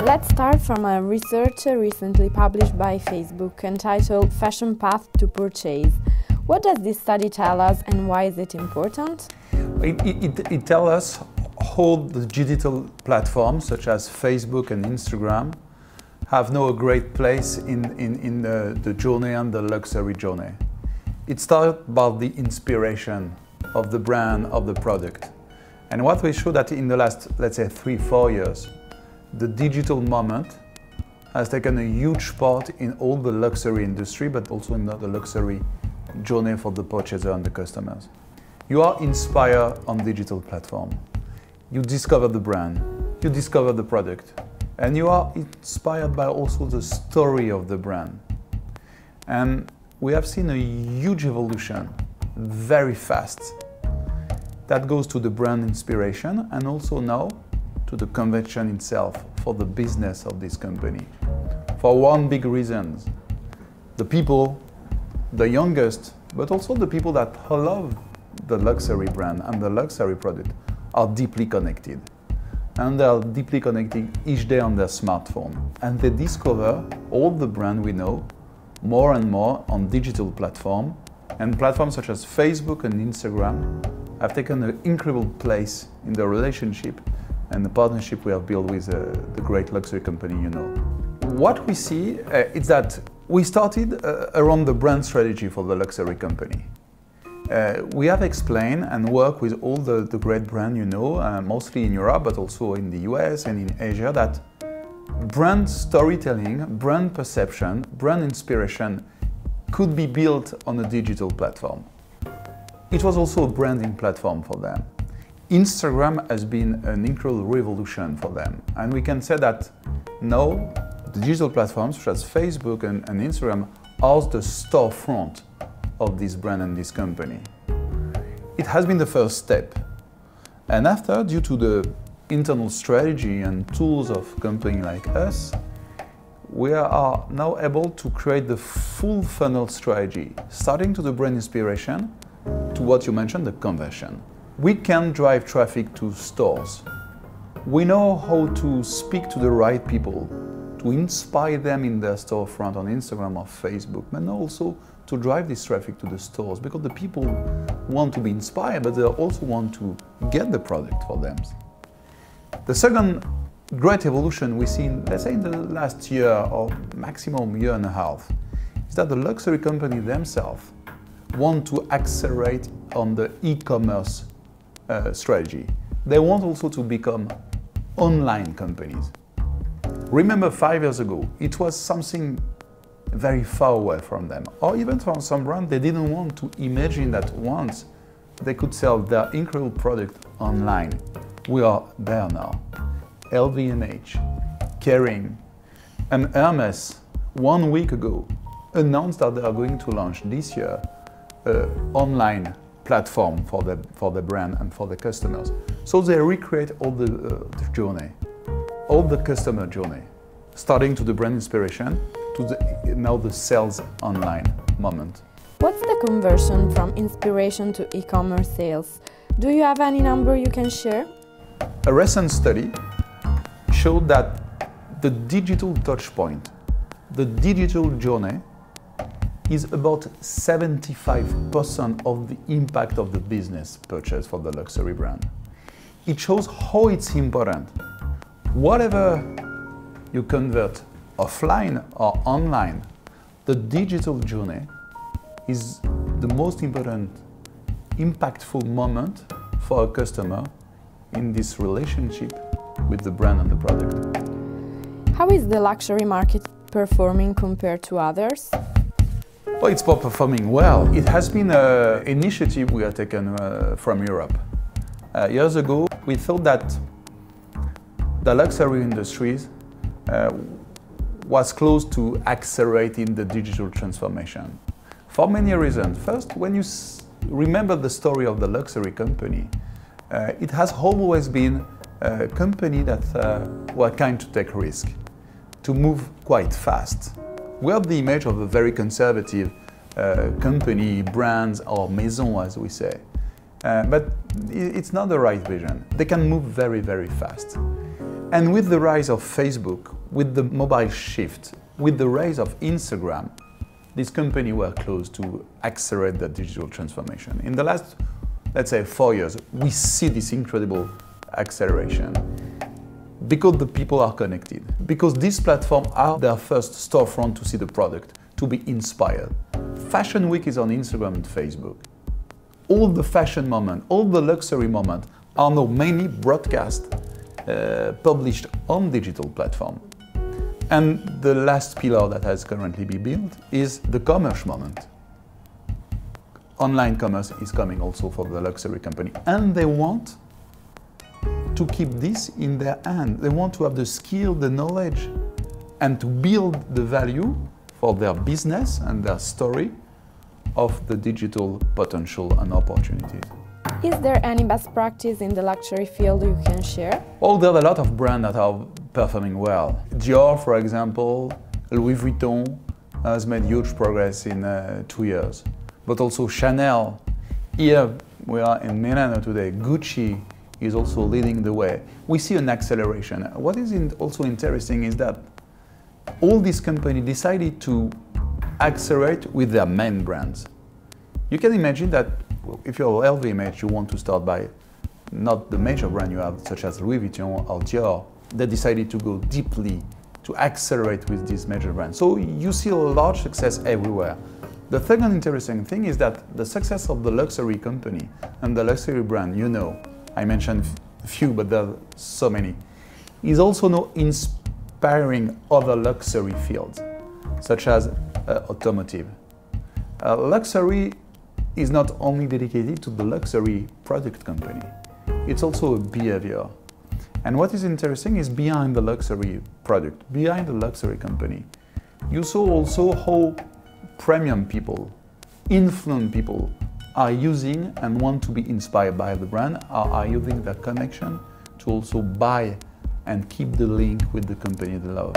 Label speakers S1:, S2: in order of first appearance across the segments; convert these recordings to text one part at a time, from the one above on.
S1: Let's start from a research recently published by Facebook entitled Fashion Path to Purchase. What does this study tell us and why is it important?
S2: It tells us how the digital platforms such as Facebook and Instagram have now a great place in the journey and the luxury journey. It started by the inspiration of the brand, of the product. And what we show that in the last, let's say, 3-4 years, the digital moment has taken a huge part in all the luxury industry, but also in the luxury journey for the purchaser and the customers. You are inspired on digital platform. You discover the brand, you discover the product, and you are inspired by also the story of the brand. And we have seen a huge evolution, very fast, that goes to the brand inspiration and also now to the convention itself for the business of this company. For one big reason, the people, the youngest, but also the people that love the luxury brand and the luxury product are deeply connected. And they are deeply connected each day on their smartphone. And they discover all the brand we know more and more on digital platforms. And platforms such as Facebook and Instagram have taken an incredible place in the relationship and the partnership we have built with the great luxury company you know. What we see is that we started around the brand strategy for the luxury company. We have explained and worked with all the great brands you know, mostly in Europe, but also in the US and in Asia, that brand storytelling, brand perception, brand inspiration could be built on a digital platform. It was also a branding platform for them. Instagram has been an incredible revolution for them. And we can say that now the digital platforms such as Facebook and Instagram are the storefront of this brand and this company. It has been the first step. And after, due to the internal strategy and tools of a company like us, we are now able to create the full funnel strategy, starting to the brand inspiration to what you mentioned, the conversion. We can drive traffic to stores. We know how to speak to the right people, to inspire them in their storefront on Instagram or Facebook, and also to drive this traffic to the stores, because the people want to be inspired, but they also want to get the product for them. The second great evolution we see, let's say in the last year or maximum year and a half, is that the luxury company themselves want to accelerate on the e-commerce strategy. They want also to become online companies. Remember 5 years ago, it was something very far away from them. Or even for some brands, they didn't want to imagine that once they could sell their incredible product online. We are there now. LVMH, Kering, and Hermès 1 week ago announced that they are going to launch this year an online platform for the brand and for the customers. So they recreate all the journey, all the customer journey, starting to the brand inspiration to now the sales online moment.
S1: What's the conversion from inspiration to e-commerce sales? Do you have any number you can share?
S2: A recent study showed that the digital touchpoint, the digital journey, is about 75% of the impact of the business purchase for the luxury brand. It shows how it's important. Whatever you convert offline or online, the digital journey is the most important, impactful moment for a customer in this relationship with the brand and the product.
S1: How is the luxury market performing compared to others?
S2: Well, it's performing well. It has been an initiative we have taken from Europe. Years ago, we thought that the luxury industries was close to accelerating the digital transformation. For many reasons. First, when you remember the story of the luxury company, it has always been a company that were kind to take risk, to move quite fast. We have the image of a very conservative company, brands, or maison, as we say. But it's not the right vision. They can move very, very fast. And with the rise of Facebook, with the mobile shift, with the rise of Instagram, these companies were close to accelerate the digital transformation. In the last, let's say, 4 years, we see this incredible acceleration because the people are connected, because these platforms are their first storefront to see the product, to be inspired. Fashion Week is on Instagram and Facebook. All the fashion moments, all the luxury moments are now mainly broadcast, published on digital platform. And the last pillar that has currently been built is the commerce moment. Online commerce is coming also for the luxury company, and they want to keep this in their hand. They want to have the skill, the knowledge, and to build the value for their business and their story of the digital potential and opportunities.
S1: Is there any best practice in the luxury field you can share?
S2: Oh, there are a lot of brands that are performing well. Dior, for example, Louis Vuitton has made huge progress in 2 years. But also Chanel. Here we are in Milano today. Gucci is also leading the way. We see an acceleration. What is also interesting is that all these companies decided to accelerate with their main brands. You can imagine that if you're LVMH, you want to start by not the major brand you have, such as Louis Vuitton or Dior. They decided to go deeply to accelerate with these major brands. So you see a large success everywhere. The second interesting thing is that the success of the luxury company and the luxury brand, you know, I mentioned a few, but there are so many, is also now inspiring other luxury fields, such as automotive. Luxury is not only dedicated to the luxury product company, it's also a behavior. And what is interesting is behind the luxury product, behind the luxury company, you saw also how premium people, influent people are using and want to be inspired by the brand, are using their connection to also buy and keep the link with the company they love.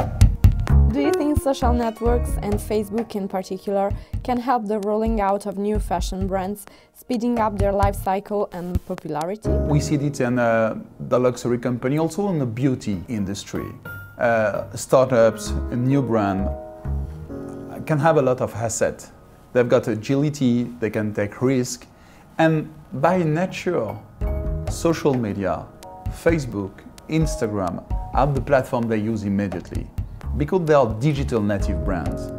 S1: Do you think social networks, and Facebook in particular, can help the rolling out of new fashion brands, speeding up their life cycle and popularity?
S2: We see it in the luxury company, also in the beauty industry. Startups, a new brand, can have a lot of assets. They've got agility, they can take risk, and by nature, social media, Facebook, Instagram are the platform they use immediately because they are digital native brands.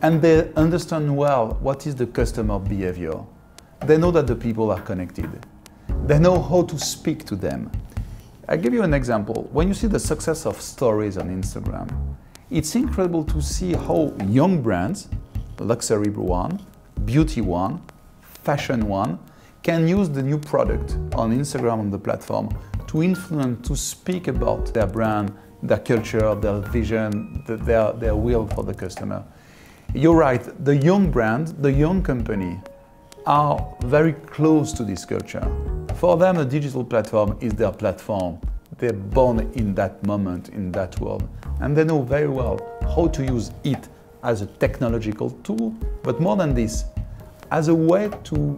S2: And they understand well what is the customer behavior. They know that the people are connected. They know how to speak to them. I'll give you an example. When you see the success of stories on Instagram, it's incredible to see how young brands, luxury one, beauty one, fashion one, can use the new product on Instagram on the platform to influence, to speak about their brand, their culture, their vision, their will for the customer. You're right, the young brand, the young company are very close to this culture. For them, a digital platform is their platform. They're born in that moment, in that world, and they know very well how to use it as a technological tool, but more than this, as a way to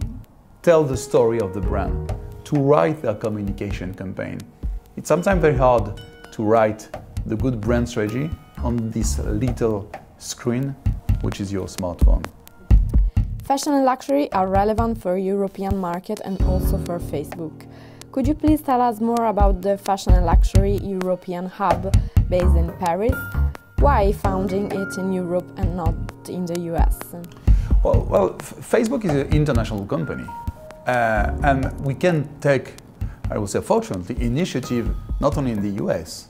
S2: tell the story of the brand, to write their communication campaign. It's sometimes very hard to write the good brand strategy on this little screen, which is your smartphone.
S1: Fashion and luxury are relevant for European market and also for Facebook. Could you please tell us more about the Fashion and Luxury European Hub based in Paris? Why founding it in Europe and not in the US?
S2: Well, Facebook is an international company, and we can take, I would say fortunately, initiative not only in the US.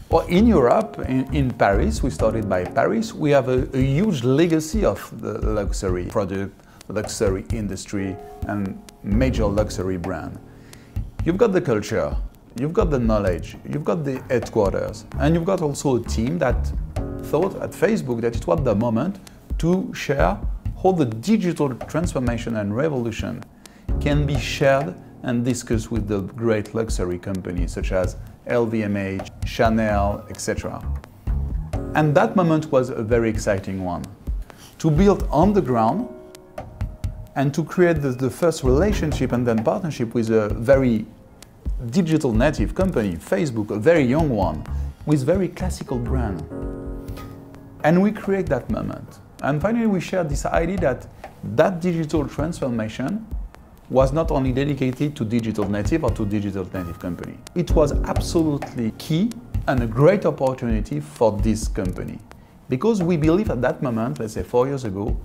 S2: Well, in Europe, in Paris, we started by Paris. We have a huge legacy of the luxury product, luxury industry, and major luxury brand. You've got the culture, you've got the knowledge, you've got the headquarters, and you've got also a team that thought at Facebook that it was the moment to share how the digital transformation and revolution can be shared and discussed with the great luxury companies such as LVMH, Chanel, etc. And that moment was a very exciting one. To build on the ground and to create the first relationship and then partnership with a very digital native company, Facebook, a very young one, with very classical brand. And we create that moment. And finally, we share this idea that that digital transformation was not only dedicated to digital native or to digital native company. It was absolutely key and a great opportunity for this company. Because we believe at that moment, let's say 4 years ago,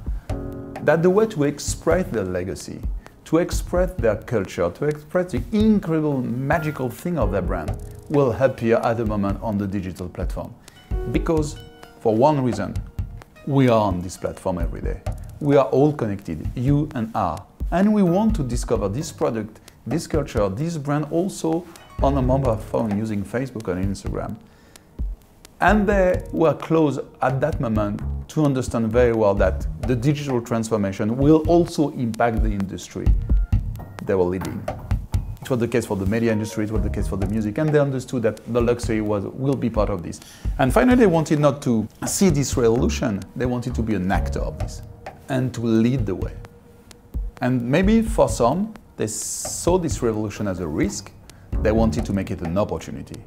S2: that the way to express their legacy, to express their culture, to express the incredible magical thing of their brand will appear at the moment on the digital platform. Because for one reason, we are on this platform every day. We are all connected, you and I. And we want to discover this product, this culture, this brand also on a mobile phone using Facebook and Instagram. And they were close at that moment to understand very well that the digital transformation will also impact the industry they were leading. It was the case for the media industry, it was the case for the music, and they understood that the luxury will be part of this. And finally, they wanted not to see this revolution, they wanted to be an actor of this and to lead the way. And maybe for some, they saw this revolution as a risk, they wanted to make it an opportunity.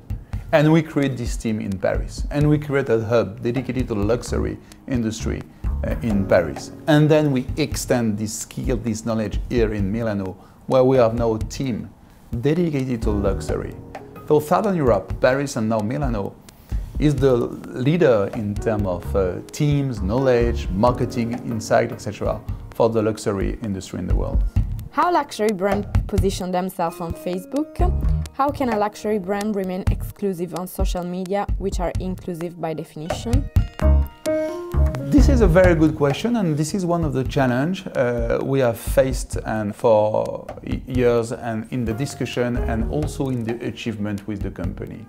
S2: And we create this team in Paris, and we create a hub dedicated to the luxury industry in Paris. And then we extend this skill, this knowledge here in Milano, where we have now a team dedicated to luxury. So Southern Europe, Paris and now Milano, is the leader in terms of teams, knowledge, marketing, insight, etc. for the luxury industry in the world.
S1: How luxury brands position themselves on Facebook? How can a luxury brand remain exclusive on social media, which are inclusive by definition?
S2: This is a very good question, and this is one of the challenges we have faced and for years, and in the discussion and also in the achievement with the company.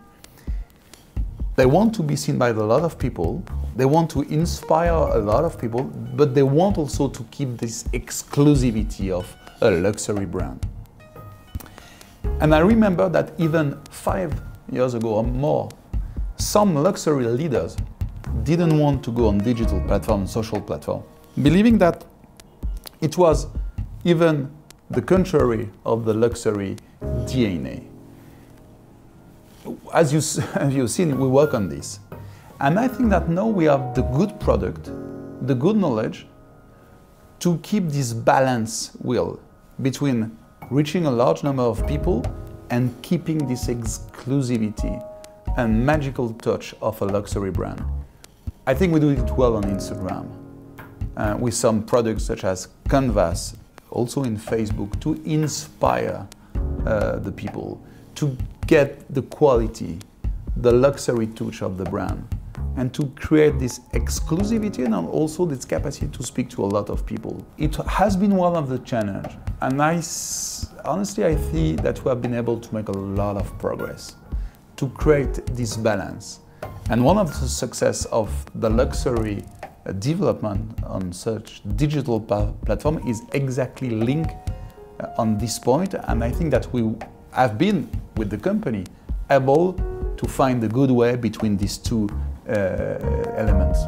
S2: They want to be seen by a lot of people, they want to inspire a lot of people, but they want also to keep this exclusivity of a luxury brand. And I remember that even 5 years ago or more, some luxury leaders didn't want to go on digital platform, social platform, believing that it was even the contrary of the luxury DNA. As you've seen, we work on this. And I think that now we have the good product, the good knowledge, to keep this balance wheel between reaching a large number of people and keeping this exclusivity and magical touch of a luxury brand. I think we do it well on Instagram, with some products such as Canvas, also in Facebook, to inspire the people, to get the quality, the luxury touch of the brand, and to create this exclusivity and also this capacity to speak to a lot of people. It has been one of the challenges, and honestly I see that we have been able to make a lot of progress to create this balance. And one of the success of the luxury development on such digital platform is exactly linked on this point, and I think that we have been, with the company, able to find a good way between these two elements.